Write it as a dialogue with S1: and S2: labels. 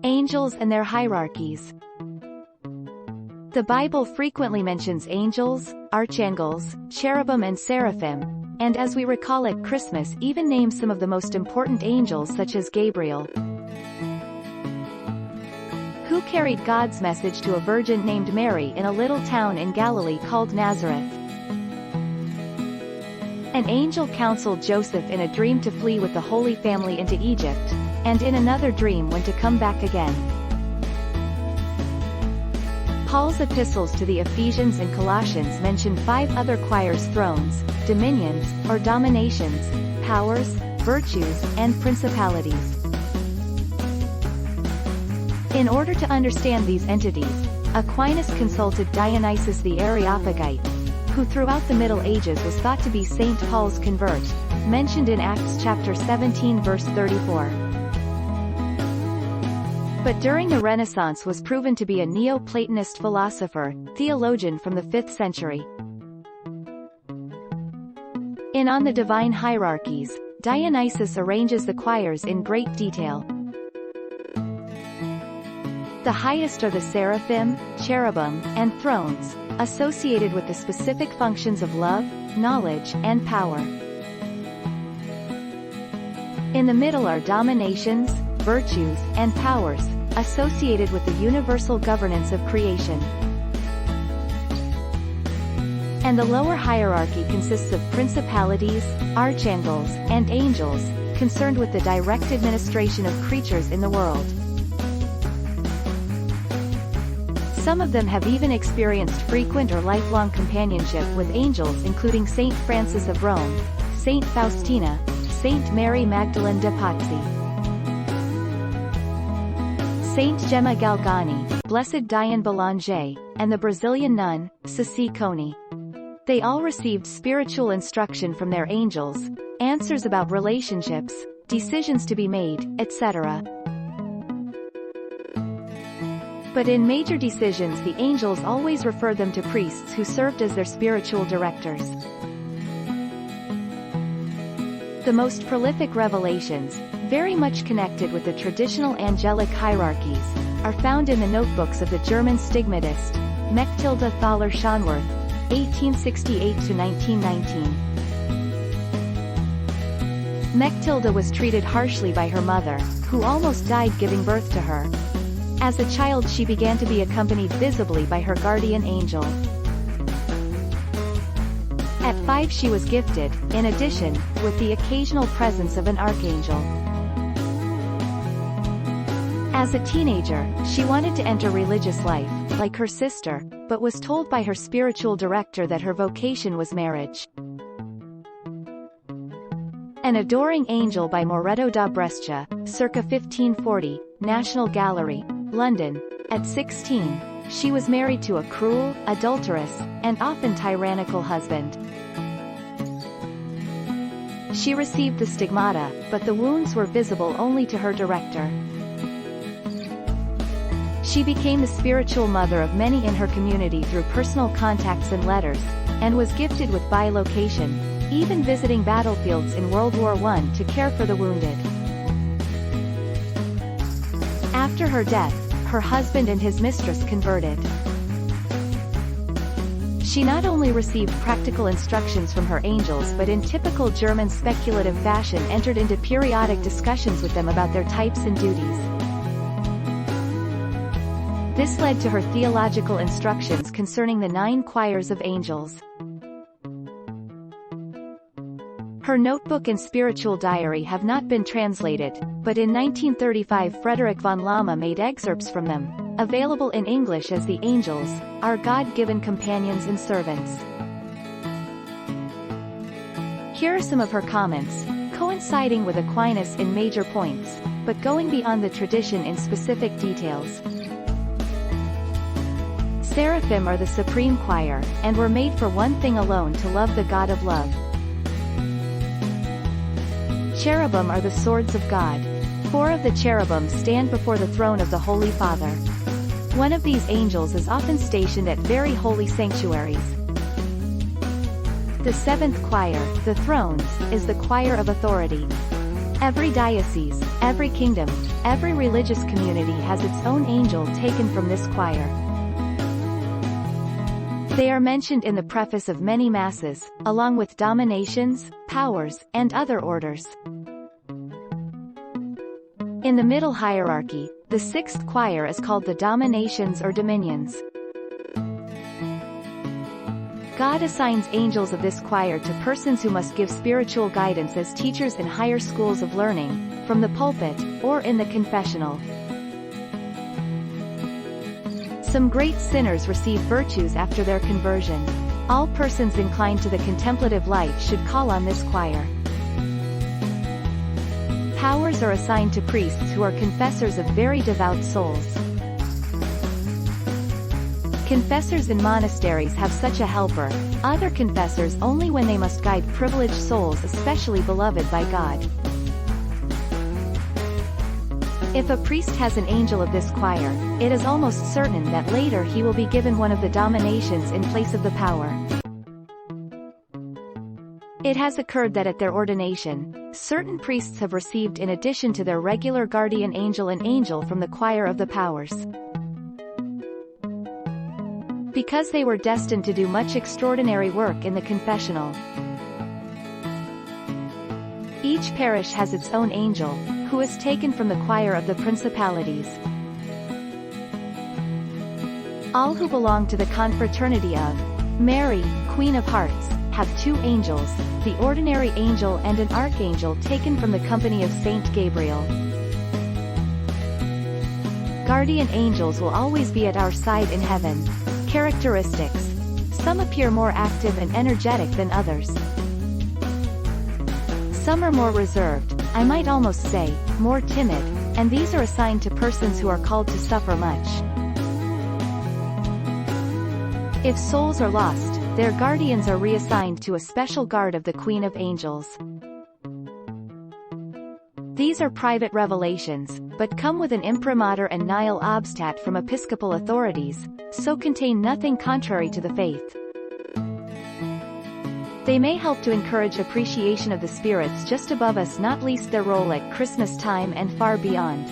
S1: Angels and their hierarchies. The Bible frequently mentions angels, archangels, cherubim and seraphim, and as we recall at Christmas even names some of the most important angels such as Gabriel, who carried God's message to a virgin named Mary in a little town in Galilee called Nazareth. An angel counseled Joseph in a dream to flee with the Holy Family into Egypt, and in another dream when to come back again. Paul's epistles to the Ephesians and Colossians mention 5 other choirs: thrones, dominions, or dominations, powers, virtues, and principalities. In order to understand these entities, Aquinas consulted Dionysius the Areopagite, who throughout the Middle Ages was thought to be St. Paul's convert, mentioned in Acts chapter 17 verse 34. But during the Renaissance was proven to be a Neoplatonist philosopher, theologian from the 5th century. In On the Divine Hierarchies, Dionysius arranges the choirs in great detail. The highest are the seraphim, cherubim, and thrones, associated with the specific functions of love, knowledge, and power. In the middle are dominations, virtues, and powers, associated with the universal governance of creation. And the lower hierarchy consists of principalities, archangels, and angels, concerned with the direct administration of creatures in the world. Some of them have even experienced frequent or lifelong companionship with angels, including Saint Francis of Rome, Saint Faustina, Saint Mary Magdalene de Pazzi, Saint Gemma Galgani, Blessed Diane Boulanger, and the Brazilian nun, Cici Coni. They all received spiritual instruction from their angels, answers about relationships, decisions to be made, etc. But in major decisions the angels always refer them to priests who served as their spiritual directors. The most prolific revelations, very much connected with the traditional angelic hierarchies, are found in the notebooks of the German stigmatist, Mechtilde Thaller-Schönwerth, 1868–1919. Mechtilde was treated harshly by her mother, who almost died giving birth to her. As a child she began to be accompanied visibly by her guardian angel. At 5 she was gifted, in addition, with the occasional presence of an archangel. As a teenager, she wanted to enter religious life, like her sister, but was told by her spiritual director that her vocation was marriage. An Adoring Angel by Moretto da Brescia, circa 1540, National Gallery, London. At 16, she was married to a cruel, adulterous, and often tyrannical husband. She received the stigmata, but the wounds were visible only to her director. She became the spiritual mother of many in her community through personal contacts and letters, and was gifted with bilocation, even visiting battlefields in World War I to care for the wounded. After her death, her husband and his mistress converted. She not only received practical instructions from her angels but in typical German speculative fashion entered into periodic discussions with them about their types and duties. This led to her theological instructions concerning the 9 choirs of angels. Her notebook and spiritual diary have not been translated, but in 1935 Frederick von Lama made excerpts from them, available in English as The Angels, Our God-Given Companions and Servants. Here are some of her comments, coinciding with Aquinas in major points, but going beyond the tradition in specific details. Seraphim are the supreme choir, and were made for one thing alone, to love the God of love. Cherubim are the swords of God. 4 of the cherubim stand before the throne of the Holy Father. One of these angels is often stationed at very holy sanctuaries. The 7th choir, the thrones, is the choir of authority. Every diocese, every kingdom, every religious community has its own angel taken from this choir. They are mentioned in the preface of many masses, along with dominations, powers, and other orders. In the middle hierarchy, the sixth choir is called the dominations or dominions. God assigns angels of this choir to persons who must give spiritual guidance as teachers in higher schools of learning, from the pulpit, or in the confessional. Some great sinners receive virtues after their conversion. All persons inclined to the contemplative life should call on this choir. Powers are assigned to priests who are confessors of very devout souls. Confessors in monasteries have such a helper, other confessors only when they must guide privileged souls especially beloved by God. If a priest has an angel of this choir, it is almost certain that later he will be given one of the dominations in place of the power. It has occurred that at their ordination, certain priests have received in addition to their regular guardian angel an angel from the choir of the powers. Because they were destined to do much extraordinary work in the confessional. Each parish has its own angel, who is taken from the choir of the principalities. All who belong to the confraternity of Mary, Queen of Hearts, have two angels, the ordinary angel and an archangel taken from the company of Saint Gabriel. Guardian angels will always be at our side in heaven. Characteristics. Some appear more active and energetic than others. Some are more reserved, I might almost say, more timid, and these are assigned to persons who are called to suffer much. If souls are lost, their guardians are reassigned to a special guard of the Queen of Angels. These are private revelations, but come with an imprimatur and nihil obstat from episcopal authorities, so contain nothing contrary to the faith. They may help to encourage appreciation of the spirits just above us, not least their role at Christmas time and far beyond.